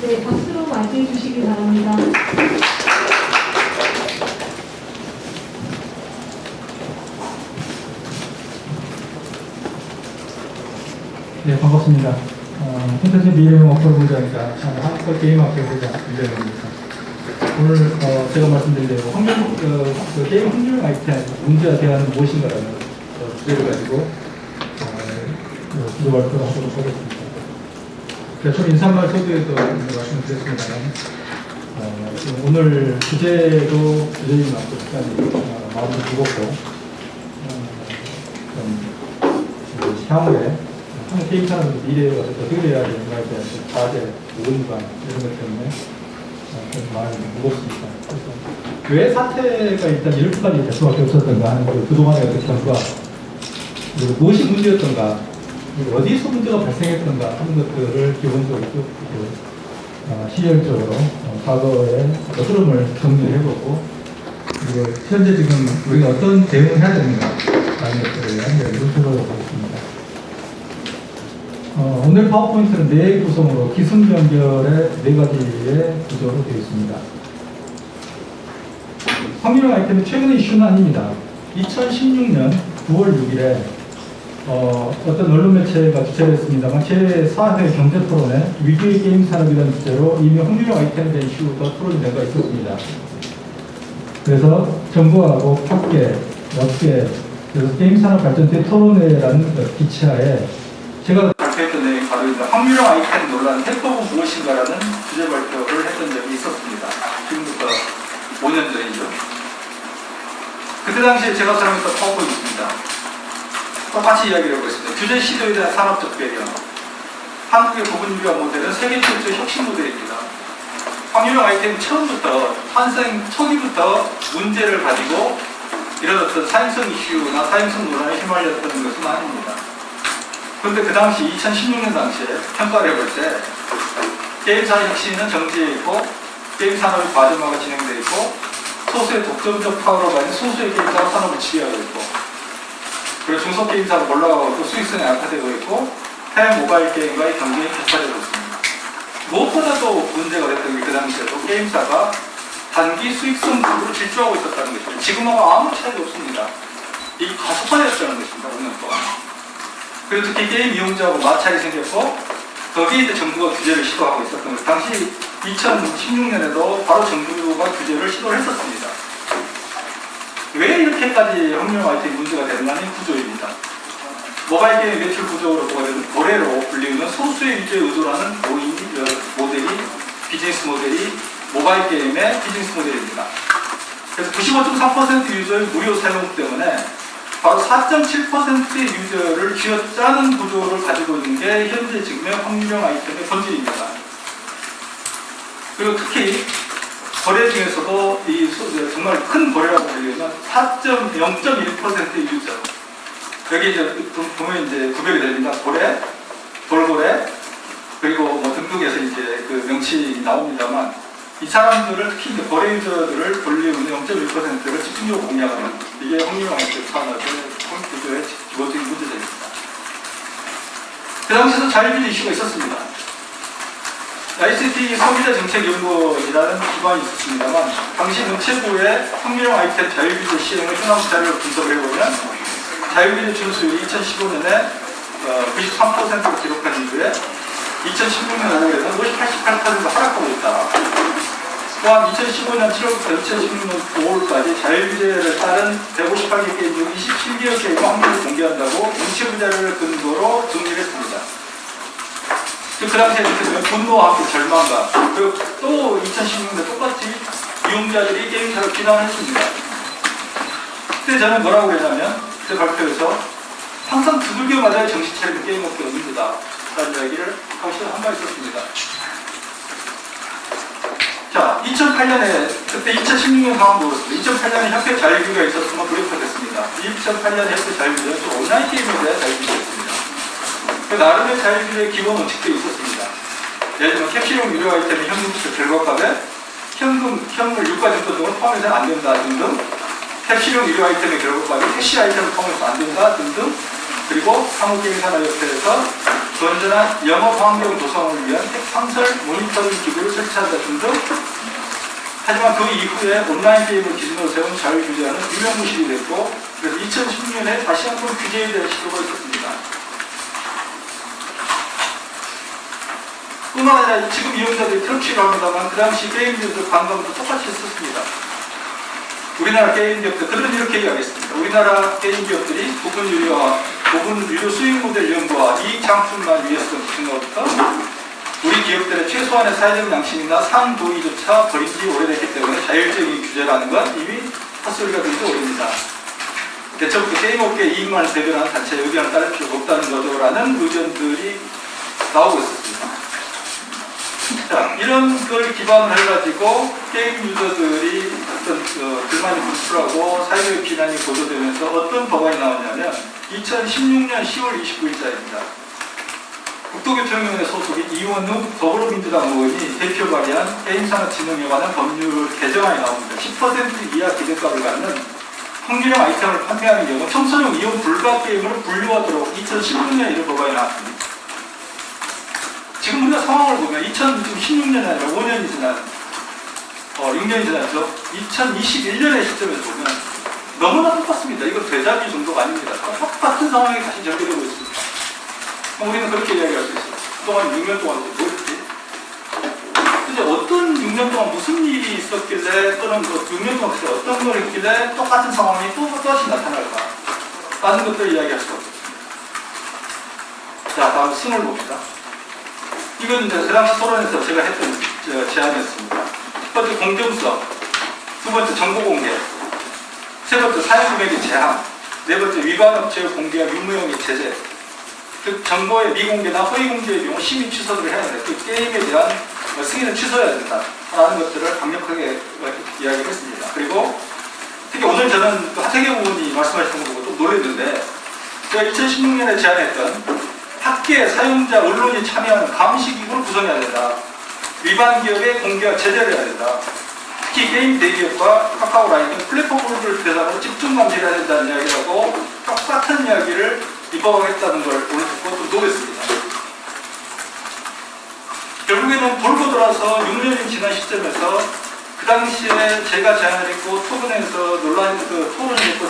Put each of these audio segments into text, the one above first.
네, 박수로 맞이해 주시기 바랍니다. 네, 반갑습니다. 콘텐츠 미래형 어플 부장이자 한국어 게임 학교 부장 윤재현입니다. 오늘 제가 말씀드린 대로 게임 확률 아이템 문제와 대안은 무엇인가라는 주제를 가지고 주제 발표를 하도록 하겠습니다. 좀 인사말 소개에도 말씀을 드렸습니다만 오늘 주제도 주제인 만큼 마음이 무겁고 좀 향후에 한국 게임 산업의 미래가 어떻게 돼야 되는가에 대한 과제, 의무감 이런 것 때문에 좀 마음이 무겁습니다. 그래서 왜 사태가 일단 이렇게까지 될 수밖에 없었던가 하는 그동안의 어떤 결과, 그리고 무엇이 문제였던가, 그리고 어디서 문제가 발생했던가 하는 것들을 기본적으로 쭉 시혈적으로 과거의 흐름을 정리해보고, 그리고 현재 지금 우리가 어떤 대응을 해야 되는가 하는 것들에 대한 논평을 하겠습니다. 오늘 파워포인트는 4개 구성으로 기승전결의 4가지의 구조로 되어 있습니다. 확률형 아이템의 최근의 이슈는 아닙니다. 2016년 9월 6일에 어떤 언론 매체가 주최를 했습니다만 제4회 경제토론에 위기의 게임 산업이라는 주제로 이미 확률형 아이템에 대한 이슈가 토론이 가 있었습니다. 그래서 정부하고 학계, 업계, 그래서 게임 산업 발전 대토론회라는 기치하에 제가 발표했던 내용이 바로 확률형 아이템 논란 해법은 무엇인가라는 주제 발표를 했던 적이 있었습니다. 지금부터 5년 전이죠. 그때 당시에 제가 사용했던 파워포인트 있습니다. 똑같이 이야기를 해보겠습니다. 규제 시도에 대한 산업적 배경. 한국의 부분 유리화 모델은 세계 최초의 혁신 모델입니다. 확률형 아이템은 처음부터 탄생 초기부터 문제를 가지고 이런 어떤 사행성 이슈나 사행성 논란에 휘말렸던 것은 아닙니다. 그런데 그 당시 2016년 당시에 평가를 해볼 때 게임산업 혁신은 정지해 있고 게임 산업의 과점화가 진행되어 있고 소수의 독점적 파워로 가진 소수의 게임사가 산업을 지배하고 있고 그리고 중소게임사가 올라가고 있고 수익성이 악화되고 있고 해외 모바일 게임과의 경쟁이 격화되고 있습니다. 무엇보다도 문제가 됐던 게 그 당시에도 게임사가 단기 수익성 부분으로 질주하고 있었다는 것입니다. 지금하고 아무 차이도 없습니다. 이게 가속화되었다는 것입니다. 5년 동안. 그리고 특히 게임 이용자하고 마찰이 생겼고 거기에 이제 정부가 규제를 시도하고 있었던 것. 당시 2016년에도 바로 정부가 규제를 시도를 했었습니다. 왜 이렇게까지 확률형 아이템이 문제가 되느냐는 구조입니다. 모바일 게임 매출 구조로 고래로 불리우는 소수의 유저에 의존하는 모델이 비즈니스 모델이 모바일 게임의 비즈니스 모델입니다. 그래서 95.3% 유저의 무료 사용 때문에 바로 4.7%의 유저를 쥐어짜는 구조를 가지고 있는 게 현재 지금의 확률형 아이템의 본질입니다. 그리고 특히 거래 중에서도 정말 큰 거래라고 불리는 0.1%의 유저. 여기 이제 보면 이제 구별이 됩니다. 고래, 돌고래, 그리고 뭐 등등해서 이제 그 명칭이 나옵니다만 이 사람들을 특히 이제 거래 유저들을 볼리우는 0.1%를 집중적으로 공략하는 이게 확률형 아이템 산업의 구조의 기본적인 문제점입니다. 그 당시에도 자율규제 이슈가 있었습니다. ICT 소비자정책연구원이라는 기관이 있었습니다만 당시 문체부의 확률형 아이템 자율규제 시행을 현황 자료를 분석을 해보면 자율규제 준수율이 2015년에 93%를 기록한 이후에 2016년 5월에는 88% 하락하고 있다. 또한 2015년 7월부터 2016년 5월까지 자율규제를 따른 158개 게임 중 27개의 게임을 확률을 공개한다고 문체부 자료를 근거로 정리를 했습니다. 그 당시에 분노와 함께 절망감, 그리고 또 2016년에 똑같이 이용자들이 게임사를 비난했습니다. 그때 저는 뭐라고 했냐면 그때 발표에서 항상 두들겨 맞아야 정신 차리는 게임업계가 문제다 라는 이야기를 한 번 있었습니다. 자, 2008년에 그때 2016년 상황보였습니다. 2008년에 협회 자율규제가 있었으면 불협화됐습니다. 2008년 협회 자율규제는 또 온라인 게임에 대한 자율규제였습니다. 그 나름의 자율규제의 기본 원칙들이 있었습니다. 예를 들면 캡슐용 유료 아이템의 현금부터 결과값에 현금을 유가증권 등을 포함해서는 안 된다 등등, 캡슐용 유료 아이템의 결과값에 캐시 아이템을 포함해서 안 된다 등등, 그리고 한국게임산업협회에서 건전한 영업 환경 조성을 위한 핵상설 모니터링 기구를 설치한다 등등. 하지만 그 이후에 온라인 게임을 기준으로 세운 자율 규제는 유명무실이 됐고, 그래서 2016년에 다시 한번 규제에 대한 시도가 있었습니다. 뿐만 아니라 지금 이용자들이 트럭치를 합니다만 그 당시 게임 기업들 관광도 똑같이 했었습니다. 우리나라 게임 기업들, 그들은 이렇게 이야기했습니다. 우리나라 게임 기업들이 부분 유료 수익 모델 연구와 이익 창출만 위해서 붙인 것부터 우리 기업들의 최소한의 사회적 양심이나 상도의조차 버린 지 오래됐기 때문에 자율적인 규제라는 건 이미 헛소리가 된지 오래입니다. 대체부터 게임업계 이익만을 대변하는 단체의 의견을 따를 필요가 없다는 거죠라는 의견들이 나오고 있었습니다. 자, 이런 걸 기반으로 해가지고 게임 유저들이 어떤 불만이 분출하고 사회적 비난이 고조되면서 어떤 법안이 나왔냐면 2016년 10월 29일자입니다. 국토교통위원회 소속인 이원욱 더불어민주당 의원이 대표 발의한 게임산업진흥에 관한 법률 개정안이 나옵니다. 10% 이하 기대값을 갖는 확률형 아이템을 판매하는 경우 청소년 이용 불가 게임을 분류하도록 2016년에 이런 법안이 나왔습니다. 지금 우리가 상황을 보면 2016년이 아니라 5년이 지난 6년이 지났죠. 2021년의 시점에서 보면 너무나 똑같습니다. 이건 되자비 정도가 아닙니다. 똑같은 상황이 다시 전개되고 있습니다. 우리는 그렇게 이야기할 수 있어요. 그동안 6년 동안 뭐였지? 이제 어떤 6년 동안 무슨 일이 있었길래 또는 6년 동안 그때 어떤 걸 했길래 똑같은 상황이 또다시 나타날까? 라는 것들을 이야기할 수가 없습니다. 자, 다음 승을 봅시다. 이건 이제 그 당시 토론에서 제가 했던 제안이었습니다. 첫 번째 공정성, 두 번째 정보 공개, 세 번째 사용 금액의 제한, 네 번째 위반 업체의 공개와 유무형의 제재, 그 정보의 미공개나 허위 공개의 경우 심의 취소를 해야 된다. 그 게임에 대한 승인을 취소해야 된다라는 것들을 강력하게 이야기를 했습니다. 그리고 특히 오늘 저는 하태경 의원이 말씀하셨던 거 보고 좀 놀랐는데, 제가 2016년에 제안했던 학계 사용자 언론이 참여하는 감시기구를 구성해야 된다. 위반 기업의 공개와 제재를 해야 된다. 특히 게임 대기업과 카카오라인은 플랫폼을 대상으로 집중 감시를 해야 된다는 이야기하고 똑같은 이야기를 입법하겠다는 걸 오늘 듣고 좀 놀랐습니다. 결국에는 돌고 돌아서 6년이 지난 시점에서 그 당시에 제가 제안을 했고 토론에서 논란이 토론을 했고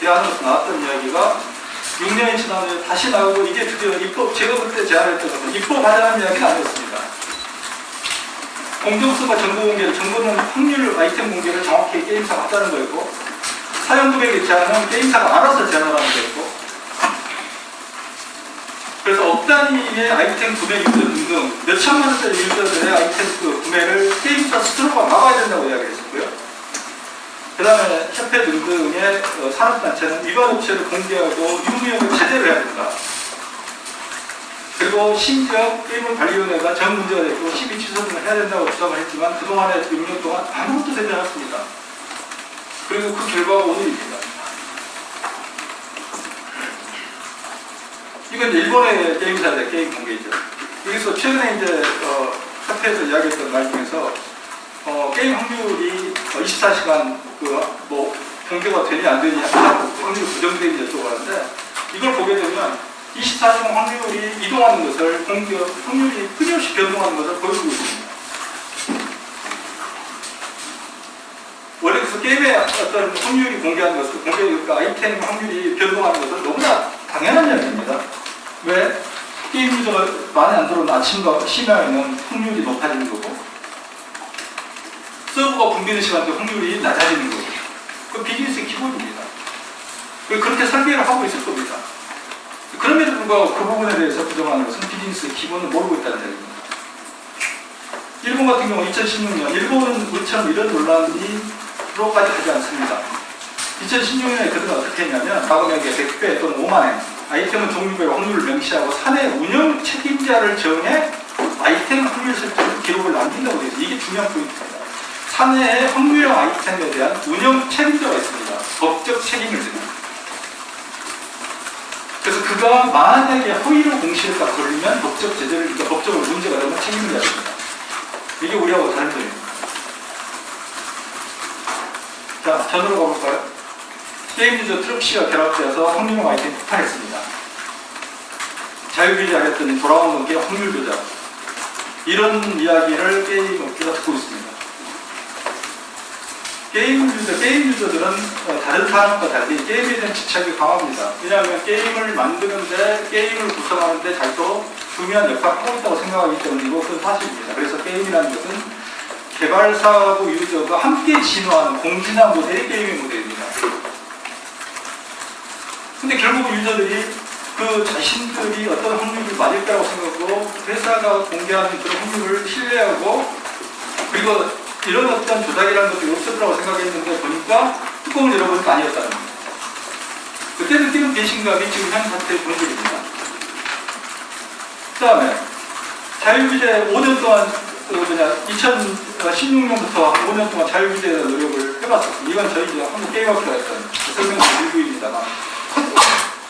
대안으로서 나왔던 이야기가 6년이 지나면 다시 나오고 이게 드디어 입법, 제가 그때 제안했던 것은 입법하자는 이야기는 아니었습니다. 공정성과 정보 공개를, 정보는 확률 아이템 공개를 정확히 게임사가 하자는 거였고, 사용 금액의 제한은 게임사가 알아서 제한하라는 거였고, 그래서 억 단위의 아이템 구매 유저 등등 몇 천만 원짜리 유저들의 아이템 구매를 게임사 스스로가 막아야 된다고 이야기했었고요. 그 다음에 협회 등등의 산업단체는 위반 업체를 공개하고 유무형을 제재를 해야 된다. 그리고 심지어 게임관리위원회가 전 문제가 됐고 심의 취소 등을 해야 된다고 주장을 했지만 그동안의 6년 동안 아무것도 되지 않았습니다. 그리고 그 결과가 오늘입니다. 이건 일본의 게임사의 게임 공개이죠. 여기서 최근에 이제 협회에서 이야기했던 말 중에서 게임 확률이 24시간 공개가 되니 안 되니 확률이 부정되니 여쭤보는데, 이걸 보게 되면 24시간 확률이 이동하는 것을 확률이 끊임없이 변동하는 것을 보여주고 있습니다. 원래 그래서 게임의 어떤 확률이 공개하는 것을 그러니까 아이템 확률이 변동하는 것은 너무나 당연한 이야기입니다. 왜? 게임 유저가 많이 안 들어오는 아침과 심야에는 확률이 높아지는 거고, 서버가 붐비는 시간대 확률이 낮아지는 거고, 그 비즈니스의 기본입니다. 그렇게 설계를 하고 있을 겁니다. 그럼에도 불구하고 그 부분에 대해서 부정하는 것은 비즈니스의 기본을 모르고 있다는 얘기입니다. 일본 같은 경우 2016년, 일본은 우리처럼 이런 논란으로까지 하지 않습니다. 2016년에 그들은 어떻게 했냐면 가금액의 100배 또는 5만엔 아이템은 종류별 확률을 명시하고 사내 운영 책임자를 정해 아이템 확률 설정 기록을 남긴다고 되어 있습니다. 이게 중요한 포인트입니다. 사내의 확률형 아이템에 대한 운영 책임자가 있습니다. 법적 책임을 집니다. 그래서 그가 만약에 허위로 공시했다 걸리면 법적 제재를, 그러니까 법적으로 문제가 되면 책임을 져야 됩니다. 이게 우리하고 다른 점입니다. 자, 전으로 가볼까요? 게임 유저 트럭시와 결합되어서 확률형 아이템이 폭발했습니다. 자유규제하였더니 돌아온 업계 확률 조작, 이런 이야기를 게임 업계가 듣고 있습니다. 게임 유저들은 다른 산업과 달리 게임에 대한 집착이 강합니다. 왜냐하면 게임을 만드는데, 게임을 구성하는데 자기도 중요한 역할을 하고 있다고 생각하기 때문이고, 그건 사실입니다. 그래서 게임이라는 것은 개발사하고 유저가 함께 진화하는 공진화 모델이 게임의 모델입니다. 근데 결국 유저들이 그 자신들이 어떤 확률을 맞을 거라고 생각하고, 회사가 공개하는 그런 확률을 신뢰하고, 그리고 이런 어떤 조작이라는 것도 없을 거라고 생각했는데 보니까 뚜껑을 열어보니까 아니었다는 겁니다. 그때 느끼는 배신감이 지금 현 사태의 본질입니다. 그 다음에 자유규제 5년 동안 2016년부터 5년 동안 자유규제 노력을 해봤었습니다. 이건 저희 이제 한국게임학교가 했던 설명의 일부입니다만,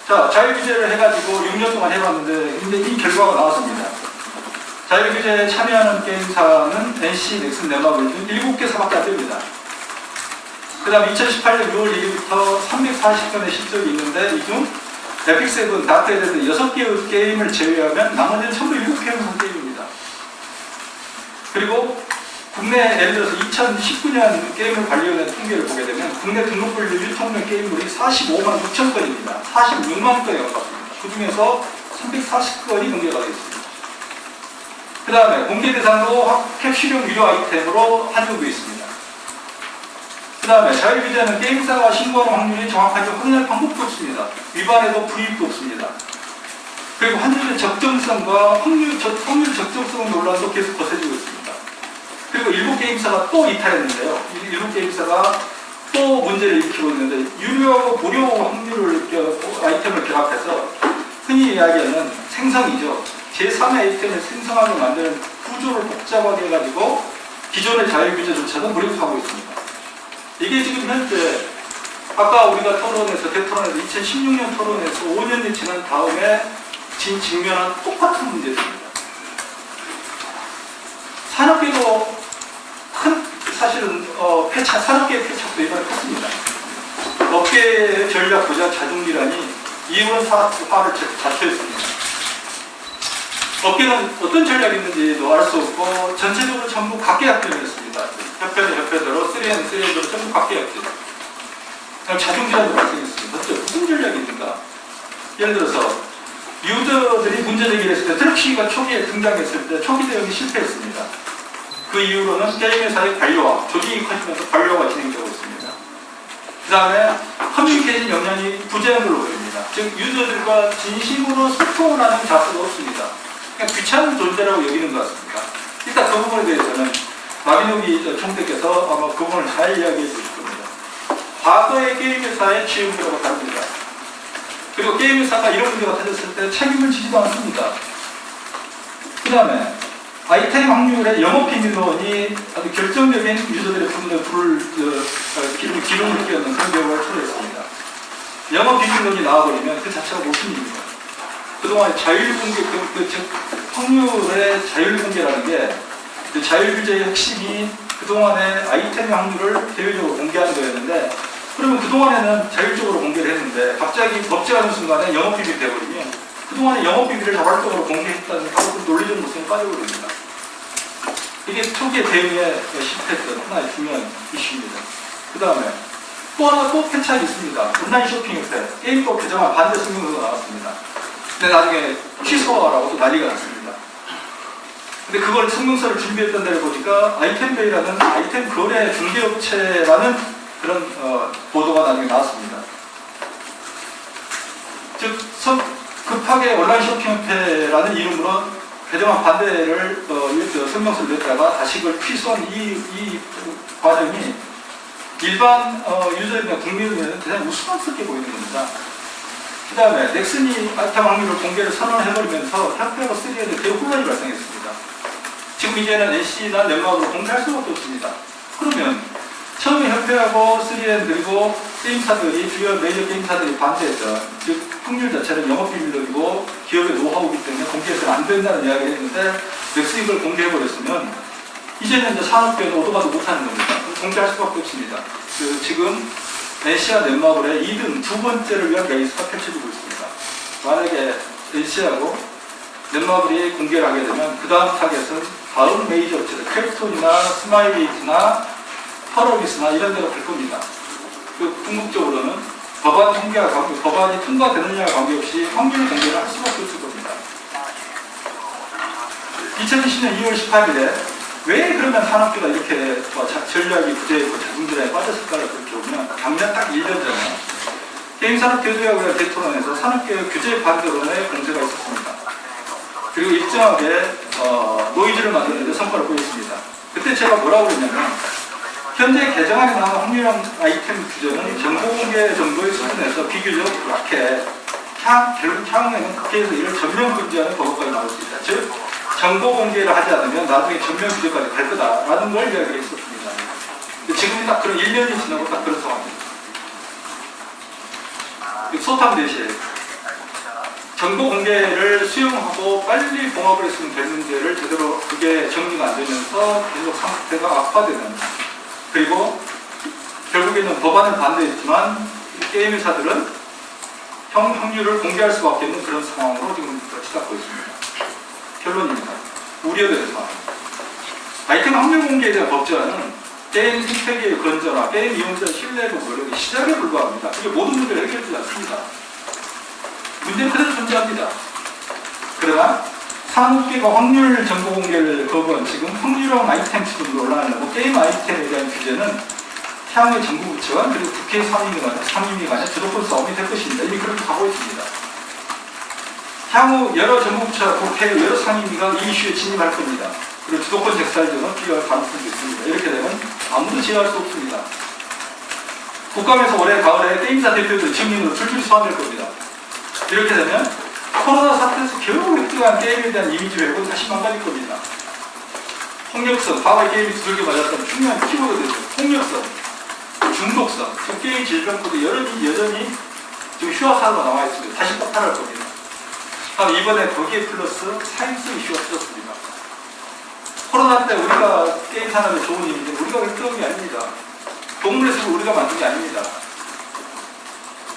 자, 자유규제를 해가지고 6년 동안 해봤는데, 근데 이 결과가 나왔습니다. 자유규제에 참여하는 게임사는 NC, 넥슨, 넷마블 등 7개사밖에 안 됩니다. 그 다음 2018년 6월 1일부터 340건의 실적이 있는데, 이 중 에픽세븐, 다크에드는 6개의 게임을 제외하면 나머지는 전부 7개의 게임입니다. 그리고 국내, 예를 들어서 2019년 게임을관리위원회 통계를 보게 되면 국내 등록불 유통된 게임물이 45만 6천 건입니다. 46만 건에 가깝습니다. 그 중에서 340건이 공개가 되어 있습니다. 그 다음에 공개 대상도 캡슐형 유료 아이템으로 한정되어 있습니다. 그 다음에 자유규제는 게임사가 신고하는 확률이 정확하게 확인할 방법도 없습니다. 위반에도 불이익도 없습니다. 그리고 환율의 적정성과 확률 적정성 논란도 계속 거세지고 있습니다. 그리고 일부 게임사가 또 이탈했는데요. 일부 게임사가 또 문제를 일으키고 있는데, 유료하고 무료 확률을 아이템을 결합해서 흔히 이야기하는 생성이죠. 제3의 아이템을 생성하게 만드는 구조를 복잡하게 해가지고 기존의 자유규제조차도 무력화하고 있습니다. 이게 지금 현재 아까 우리가 대토론에서 2016년 토론에서 5년이 지난 다음에 직면한 똑같은 문제입니다. 산업계도 사실은 산업계의 패착도 이번에 컸습니다. 업계의 전략 부자 자중질환이 이원 화를 자초했습니다. 업계는 어떤 전략이 있는지도 알 수 없고 전체적으로 전부 각계약들이었습니다. 협회대로 3N, 3N으로 전부 각계약들. 자중질환도 발생했습니다. 무슨 전략이 있는가? 예를 들어서 유저들이 문제 제기를 했을 때 트럭키가 초기에 등장했을 때 초기 대응이 실패했습니다. 그 이후로는 게임 회사의 관료화, 조직이 커지면서 관료화가 진행되고 있습니다. 그 다음에 커뮤니케이션 역량이 부재한 걸로 보입니다. 즉 유저들과 진심으로 소통을 하는 자세가 없습니다. 그냥 귀찮은 존재라고 여기는 것 같습니다. 일단 그 부분에 대해서는 마비노기 총대께서 아마 그 부분을 잘 이야기해 주실 겁니다. 과거의 게임 회사의 취임표가 다릅니다. 그리고 게임 회사가 이런 문제가 터졌을 때 책임을 지지도 않습니다. 그 다음에 아이템 확률의 영업 비밀론이 아주 결정적인 유저들의 기름을 끼얹는 그런 경우를 초래했습니다. 영업 비밀론이 나와버리면 그 자체가 무슨 일입니까? 그동안 자율공개, 즉 확률의 자율공개라는 게 자율규제의 핵심이 그동안의 아이템 확률을 대외적으로 공개하는 거였는데, 그러면 그동안에는 자율적으로 공개를 했는데 갑자기 법제하는 순간에 영업비밀이 되어버리면 그동안의 영업비밀을 자발적으로 공개했다는 그 논리적 모순에 빠져버립니다. 이게 초기에 대응에 실패했던 하나의 중요한 이슈입니다. 그 다음에 또 패착이 있습니다. 온라인 쇼핑협회 게임법 개정안 반대 성명서가 나왔습니다. 근데 나중에 취소하라고 또 난리가 났습니다. 근데 그걸 성명서를 준비했던 데를 보니까 아이템베이라는 아이템 거래 중개업체라는 그런 보도가 나중에 나왔습니다. 즉 급하게 온라인 쇼핑협회라는 이름으로 개정안 반대를 성명서를 냈다가 다시 그걸 취소한 이 과정이 일반 유저들이나 국민들에는 대단히 우스꽝스럽게 보이는 겁니다. 그 다음에 넥슨이 아이템 확률을 공개를 선언해버리면서 협회하고 3N에 대우 혼란이 발생했습니다. 지금 이제는 NC나 넷마블로 공개할 수밖에 없습니다. 그러면 처음에 협회하고 3N 그리고 게임사들이, 주요 메이저 게임사들이 반대했던, 즉 확률 자체는 영업비밀이고 기업의 노하우이기 때문에 공개해서는 안 된다는 이야기를 했는데 넥슨이 이걸 공개해버렸으면 이제는 이제 산업계는 오도가도 못하는 겁니다. 공개할 수밖에 없습니다. 지금 NC와 넷마블의 2등 두 번째를 위한 레이스가 펼쳐지고 있습니다. 만약에 NC하고 넷마블이 공개를 하게 되면 그 다음 타겟은 다음 메이저 업체들, 캡스톤이나 스마일게이트나 펄어비스나 이런 데가 될 겁니다. 그 궁극적으로는 법안이 통과되느냐와 관계없이 확률 공개를 할 수밖에 없을 겁니다. 2020년 2월 18일에 왜 그러면 산업계가 이렇게 전략이 부재했고 자금질에 빠졌을까를 그렇게 보면 작년 딱 1년 전에 게임산업교조약의 대토론에서 산업계의 규제 반대론의 공세가 있었습니다. 그리고 일정하게 노이즈를 만드는 데 성과를 보였습니다. 그때 제가 뭐라고 했냐면 현재 개정안에 나온 확률형 아이템 규제는 정보공개 정도의 수준에서 비교적 약해 결국 향후에는 국회에서 이를 전면 금지하는 법안까지 나올 수 있다. 즉 정보공개를 하지 않으면 나중에 전면 규제까지 갈 거다라는 걸 이야기를 했었습니다. 지금이 딱 그런 1년이 지나고 딱 그런 상황입니다. 소탐 대신 정보 공개를 수용하고 빨리 봉합을 했으면 되는 문제를 제대로 그게 정리가 안 되면서 계속 상태가 악화되는, 그리고 결국에는 법안을 반대했지만 게임 회사들은 확률을 공개할 수밖에 없는 그런 상황으로 지금 치닫고 있습니다. 결론입니다. 우려되는 상황. 아이템 확률 공개에 대한 법제화는 게임 생태계의 건전화, 게임 이용자 신뢰도 모르는 시작에 불과합니다. 이게 모든 문제를 해결되지 않습니다. 문제는 그대로 존재합니다. 그러나 산업계가 확률 정보 공개를 거부한 지금 확률형 아이템 수준으로 올라가는 게임 아이템에 대한 규제는 향후의 정부 부처와 그리고 국회 상임위 간의 주도권 싸움이 될 것입니다. 이미 그렇게 가고 있습니다. 향후 여러 정부 부처와 국회 여러 상임위가 이 이슈에 진입할 겁니다. 그리고 주도권 잭살전은 필요할 가능성도 있습니다. 이렇게 되면 아무도 제어할 수 없습니다. 국감에서 올해 가을에 게임사 대표들 증인으로 줄줄이 소환될 겁니다. 이렇게 되면 코로나 사태에서 겨우 획득한 게임에 대한 이미지 회복은 다시 망가질 겁니다. 폭력성, 과거의 게임이 두들겨 맞았던 중요한 키워드들이죠. 폭력성, 중독성, 지금 게임 질병코도 여전히 지금 휴화사가 나와 있습니다. 다시 폭발할 겁니다. 이번에 거기에 플러스 사이언스 이슈가 터졌습니다. 코로나 때 우리가 게임 산업에 좋은 이미지는 우리가 획득한 게 아닙니다. 동물의 숲을 우리가 만든 게 아닙니다.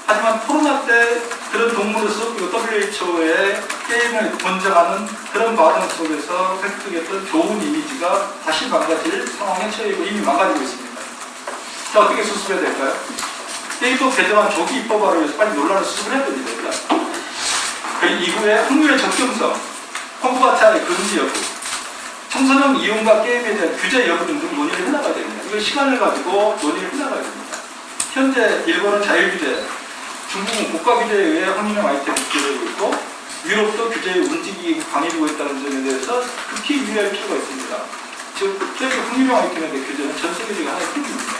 하지만 코로나 때 그런 동물의 숲, 그리고 WHO의 게임을 권장하는 그런 과정 속에서 획득했던 좋은 이미지가 다시 망가질 상황에 처해있고 이미 망가지고 있습니다. 자, 어떻게 수습해야 될까요? 게임법 개정안 조기 입법화를 위해서 빨리 논란을 수습을 해야 됩니다. 일단. 그리고 이후에 확률의 적정성, 컴퓨터차의 금지 여부, 청소년 이용과 게임에 대한 규제 여부 등등 논의를 해나가야 됩니다. 이걸 시간을 가지고 논의를 해나가야 됩니다. 현재 일본은 자율규제, 중국은 국가규제에 의해 확률형 아이템을 규제되고 있고 유럽도 규제의 움직임이 강해지고 있다는 점에 대해서 극히 유의할 필요가 있습니다. 즉, 확률형 아이템에 대한 규제는 전 세계적인 하나의 큰 문제입니다.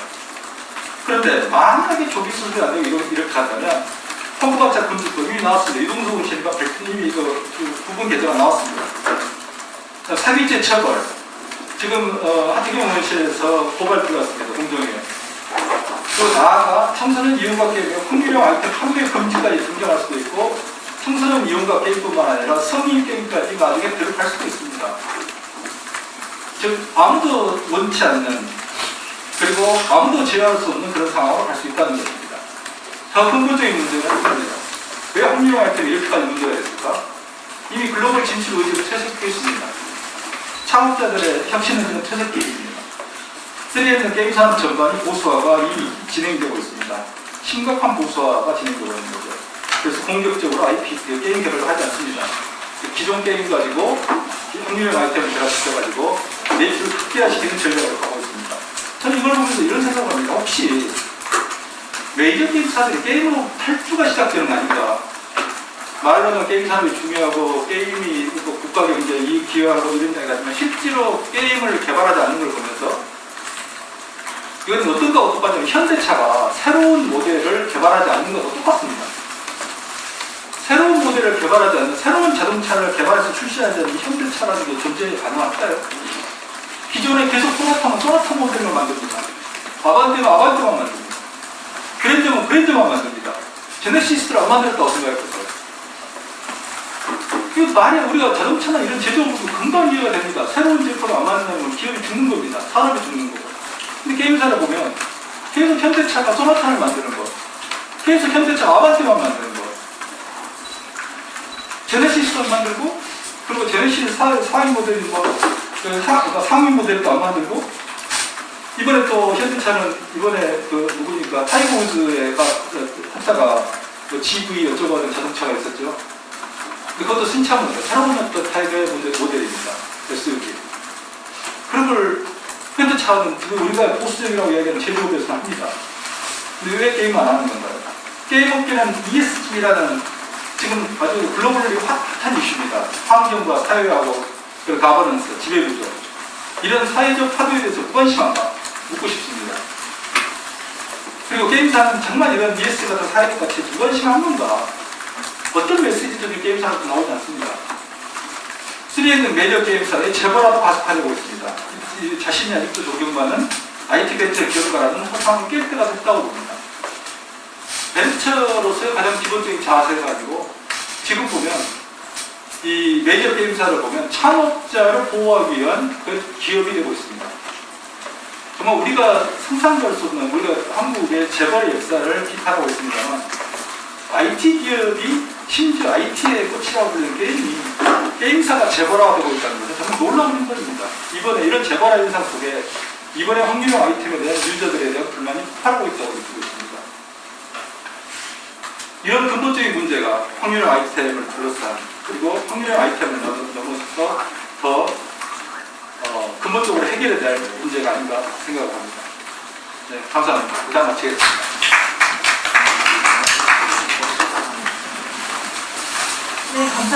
그런데 만약에 조기 수습이 안 되고 이렇게 한다면 컴퓨터차 금지법이 나왔습니다. 이동수 씨가 백님이 부분 개정안 나왔습니다. 사기죄 처벌. 지금 하태경 의원실에서 고발 들어갔습니다. 공정위에. 또 나아가 청소년 이용과 게임에 확률형 아이템 판매 금지까지 등장할 수도 있고 청소년 이용과 게임뿐만 아니라 성인 게임까지 나중에 들어갈 수도 있습니다. 즉 아무도 원치 않는, 그리고 아무도 제어할 수 없는 그런 상황으로 갈 수 있다는 것입니다. 더 근본적인 문제는 이겁니다. 왜 확률형 아이템이 이렇게까지 문제가 됐을까? 이미 글로벌 진출 의지가 퇴색되어 있습니다. 창업자들의 혁신은 그냥 퇴색되어 있습니다. 3M은 게임 산업 전반이 보수화가 이미 진행되고 있습니다. 심각한 보수화가 진행되고 있는 거죠. 그래서 공격적으로 IP, 게임 개발을 하지 않습니다. 기존 게임 가지고 확률형 아이템을 결합시켜가지고 매출을 극대화시키는 전략으로 가고 있습니다. 저는 이걸 보면서 이런 생각을 합니다. 혹시 메이저 게임사들이 게임으로 탈주가 시작되는 거 아닌가? 말로는 게임 산업이 중요하고 게임이 국가 경제에 이익 기여하고 이런 데가 있지만 실제로 게임을 개발하지 않는 걸 보면서 이건 어떤가 어떡하냐면 현대차가 새로운 모델을 개발하지 않는 것과 똑같습니다. 새로운 모델을 개발하지 않는, 새로운 자동차를 개발해서 출시하지 않는 현대차라는 게 존재 가능할까요? 기존에 계속 소나타 모델을 만듭니다. 아반떼는 아반떼만 만듭니다. 그랜저는 그랜저만 만듭니다. 제네시스를 안 만들었다고 생각했어요. 만약 우리가 자동차나 이런 제조업도 금방 이해가 됩니다. 새로운 제품을 안 만든다면 기업이 죽는 겁니다. 산업이 죽는 거고. 근데 게임사를 보면 계속 현대차가 소나타를 만드는 거, 계속 현대차 아반떼만 만드는 거, 제네시스를 만들고 그리고 제네시스 4인 모델이 상위 모델도 안 만들고, 이번에 또 현대차는 이번에 누구니까 타이거 우즈가 탑사가 GV 어쩌고 하는 자동차가 있었죠. 그것도 신차 모델, 새로운 어떤 타입의 모델입니다. SUV. 그런 걸 현대차는 지금 우리가 보수적이라고 이야기하는 제조업에서는 합니다. 근데 왜 게임 안 하는 건가요? 게임 업계는 ESG라는 지금 아주 글로벌리 핫한 이슈입니다. 환경과 사회하고 그리고 가버넌스, 지배구조. 이런 사회적 파도에 대해서 무관심한가 묻고 싶습니다. 그리고 게임사는 정말 이런 ESG 같은 사회적 가치에 무관심한 건가? 어떤 메시지적인 게임사도 나오지 않습니다. 3M은 메이저 게임사의 재벌화도 가속하려고 있습니다. 자신이 아직도 존경받는 IT 벤처 기업가라는 호상을 깰 때가 됐다고 봅니다. 벤처로서의 가장 기본적인 자세를 가지고 지금 보면 이 메이저 게임사를 보면 창업자를 보호하기 위한 그 기업이 되고 있습니다. 정말 우리가 상상할 수 없는 우리가 한국의 재벌의 역사를 기탈하고 있습니다만 IT 기업이 심지어 IT의 꽃이라고 불리는 게임사가 재벌화되고 있다는 것은 정말 놀라운 현상입니다. 이번에 이런 재벌화 현상 속에 이번에 확률형 아이템에 대한 유저들에 대한 불만이 폭발하고 있다고 느끼고 있습니다. 이런 근본적인 문제가 확률형 아이템을 둘러싼 그리고 확률형 아이템을 넘어서서 더 근본적으로 해결해야 될 문제가 아닌가 생각합니다. 네, 감사합니다. 이상 마치겠습니다. 네, 감사합니다.